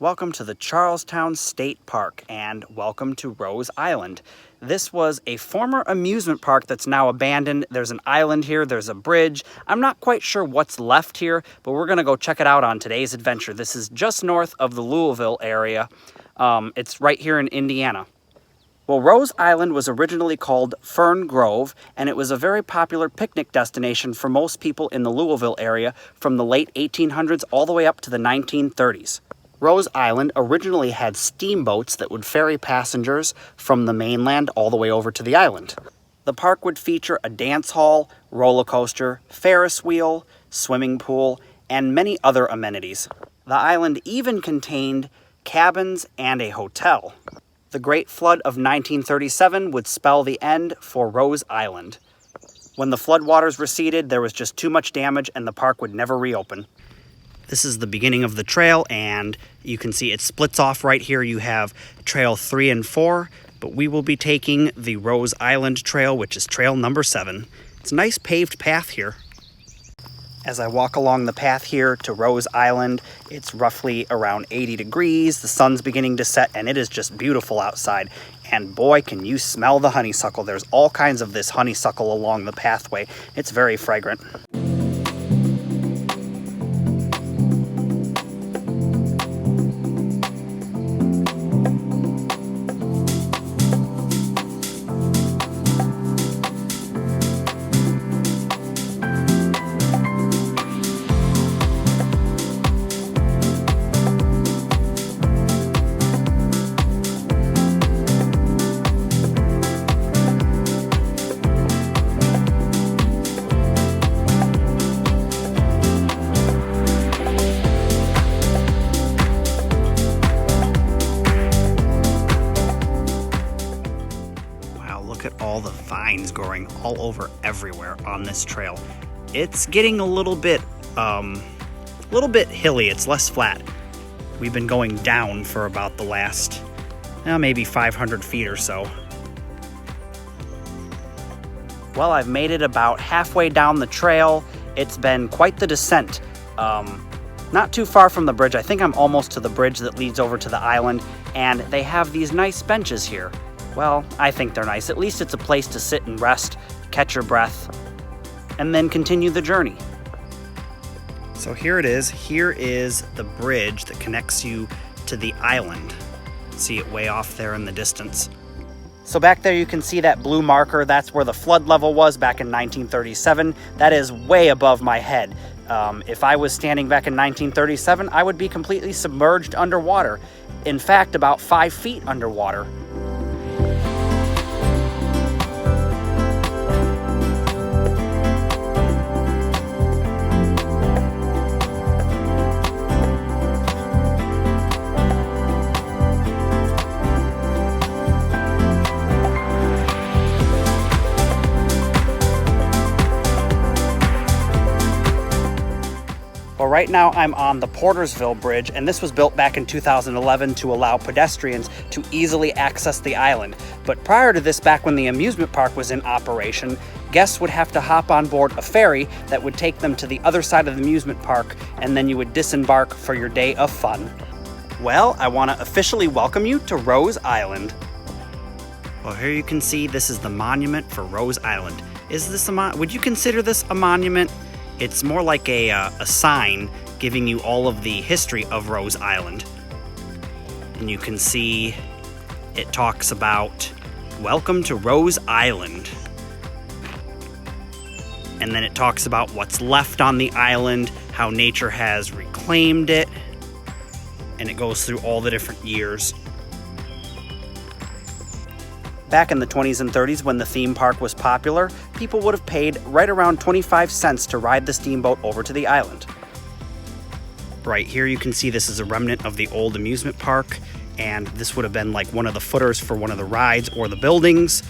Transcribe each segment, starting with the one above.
Welcome to the Charlestown State Park and welcome to Rose Island. This was a former amusement park that's now abandoned. There's an island here, there's a bridge. I'm not quite sure what's left here, but we're gonna go check it out on today's adventure. This is just north of the Louisville area. It's right here in Indiana. Well, Rose Island was originally called Fern Grove, and it was a very popular picnic destination for most people in the Louisville area from the late 1800s all the way up to the 1930s. Rose Island originally had steamboats that would ferry passengers from the mainland all the way over to the island. The park would feature a dance hall, roller coaster, Ferris wheel, swimming pool, and many other amenities. The island even contained cabins and a hotel. The Great Flood of 1937 would spell the end for Rose Island. When the floodwaters receded, there was just too much damage and the park would never reopen. This is the beginning of the trail, and you can see it splits off right here. You have trail 3 and 4, but we will be taking the Rose Island Trail, which is trail number 7. It's a nice paved path here. As I walk along the path here to Rose Island, it's roughly around 80 degrees, the sun's beginning to set, and it is just beautiful outside. And boy, can you smell the honeysuckle. There's all kinds of this honeysuckle along the pathway. It's very fragrant. At all the vines growing all over everywhere on this trail. It's getting a little bit hilly. It's less flat. We've been going down for about the last maybe 500 feet or so. Well, I've made it about halfway down the trail. It's been quite the descent. Not too far from the bridge. I think I'm almost to the bridge that leads over to the island, and they have these nice benches here. Well, I think they're nice. At least it's a place to sit and rest, catch your breath, and then continue the journey. So here it is. Here is the bridge that connects you to the island. See it way off there in the distance. So back there you can see that blue marker. That's where the flood level was back in 1937. That is way above my head. If I was standing back in 1937, I would be completely submerged underwater. In fact, about 5 feet underwater. Well, right now I'm on the Portersville Bridge, and this was built back in 2011 to allow pedestrians to easily access the island. But prior to this, back when the amusement park was in operation, guests would have to hop on board a ferry that would take them to the other side of the amusement park, and then you would disembark for your day of fun. Well, I want to officially welcome you to Rose Island. Well, here you can see this is the monument for Rose Island. Is this would you consider this a monument? It's more like a sign giving you all of the history of Rose Island. And you can see it talks about, welcome to Rose Island. And then it talks about what's left on the island, how nature has reclaimed it, and it goes through all the different years. Back in the 20s and 30s, when the theme park was popular, people would have paid right around 25 cents to ride the steamboat over to the island. Right here you can see this is a remnant of the old amusement park, and this would have been like one of the footers for one of the rides or the buildings.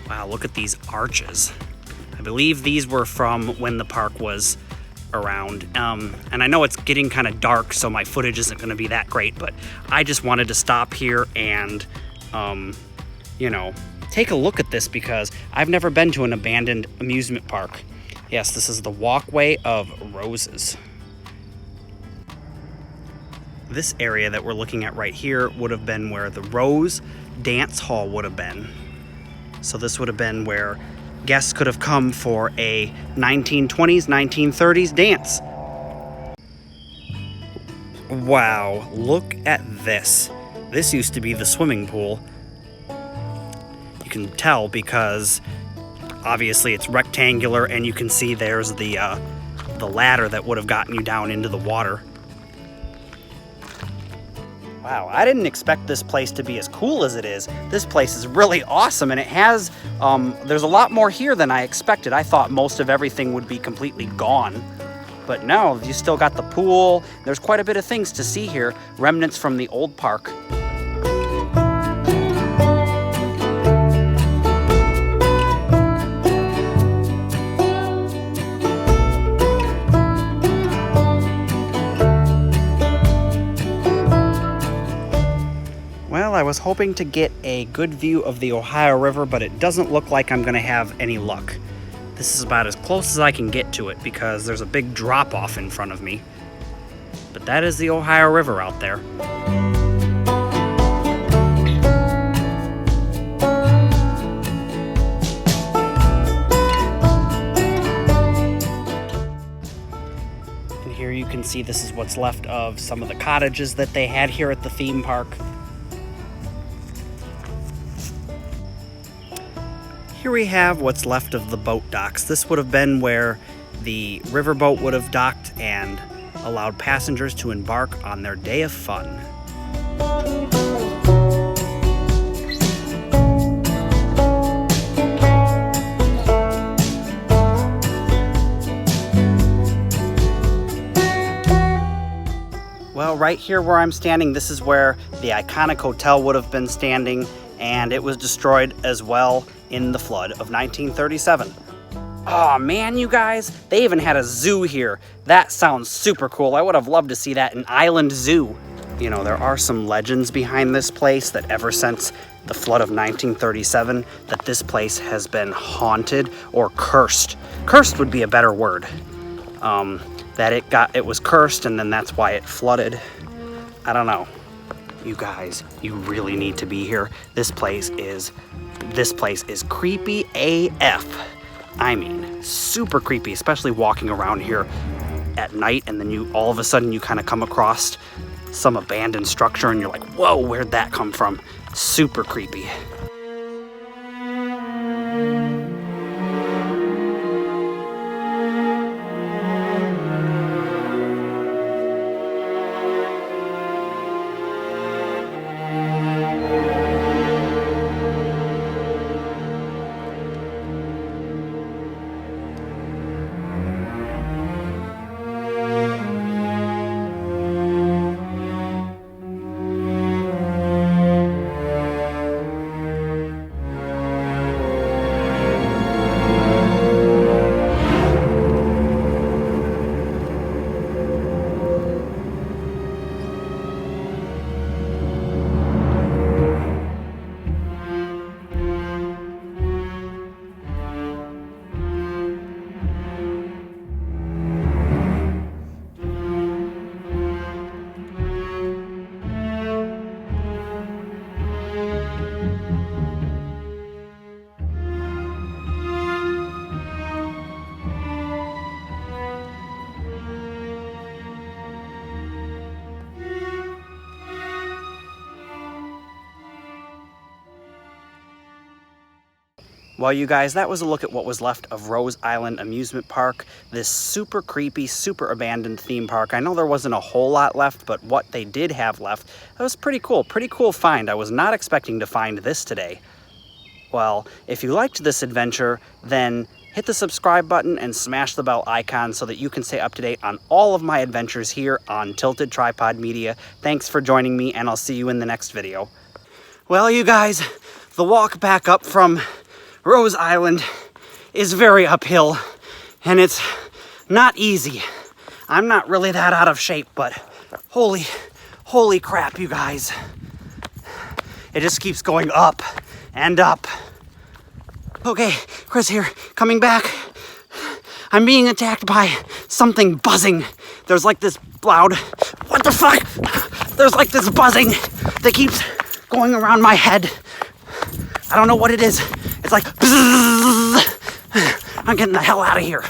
Wow, look at these arches. I believe these were from when the park was around. And I know it's getting kind of dark, so my footage isn't going to be that great, but I just wanted to stop here and, take a look at this because I've never been to an abandoned amusement park. Yes, this is the Walkway of Roses. This area that we're looking at right here would have been where the Rose Dance Hall would have been. So this would have been where guests could have come for a 1920s, 1930s dance. Wow, look at this. This used to be the swimming pool. You can tell because obviously it's rectangular, and you can see there's the ladder that would have gotten you down into the water. Wow, I didn't expect this place to be as cool as it is. This place is really awesome, and it has, there's a lot more here than I expected. I thought most of everything would be completely gone. But no, you still got the pool. There's quite a bit of things to see here, remnants from the old park. Well, I was hoping to get a good view of the Ohio River, but it doesn't look like I'm gonna have any luck. This is about as close as I can get to it because there's a big drop-off in front of me. But that is the Ohio River out there. And here you can see this is what's left of some of the cottages that they had here at the theme park. Here we have what's left of the boat docks. This would have been where the riverboat would have docked and allowed passengers to embark on their day of fun. Well, right here where I'm standing, this is where the iconic hotel would have been standing, and it was destroyed as well in the flood of 1937. Oh man, you guys, they even had a zoo here. That sounds super cool. I would have loved to see that, an island zoo. You know, there are some legends behind this place that ever since the flood of 1937, that this place has been haunted or cursed. Cursed would be a better word. That it was cursed, and then that's why it flooded. I don't know. You guys, you really need to be here. This place is creepy AF. I mean, super creepy, especially walking around here at night, and then all of a sudden you kind of come across some abandoned structure and you're like, whoa, where'd that come from? Super creepy. Well, you guys, that was a look at what was left of Rose Island Amusement Park, this super creepy, super abandoned theme park. I know there wasn't a whole lot left, but what they did have left, that was pretty cool find. I was not expecting to find this today. Well, if you liked this adventure, then hit the subscribe button and smash the bell icon so that you can stay up to date on all of my adventures here on Tilted Tripod Media. Thanks for joining me, and I'll see you in the next video. Well, you guys, the walk back up from Rose Island is very uphill, and it's not easy. I'm not really that out of shape, but holy crap, you guys. It just keeps going up and up Okay, Chris here, coming back. I'm being attacked by something buzzing. There's like this loud, what the fuck? There's like this buzzing that keeps going around my head. I don't know what it is. It's like, bzzz. I'm getting the hell out of here.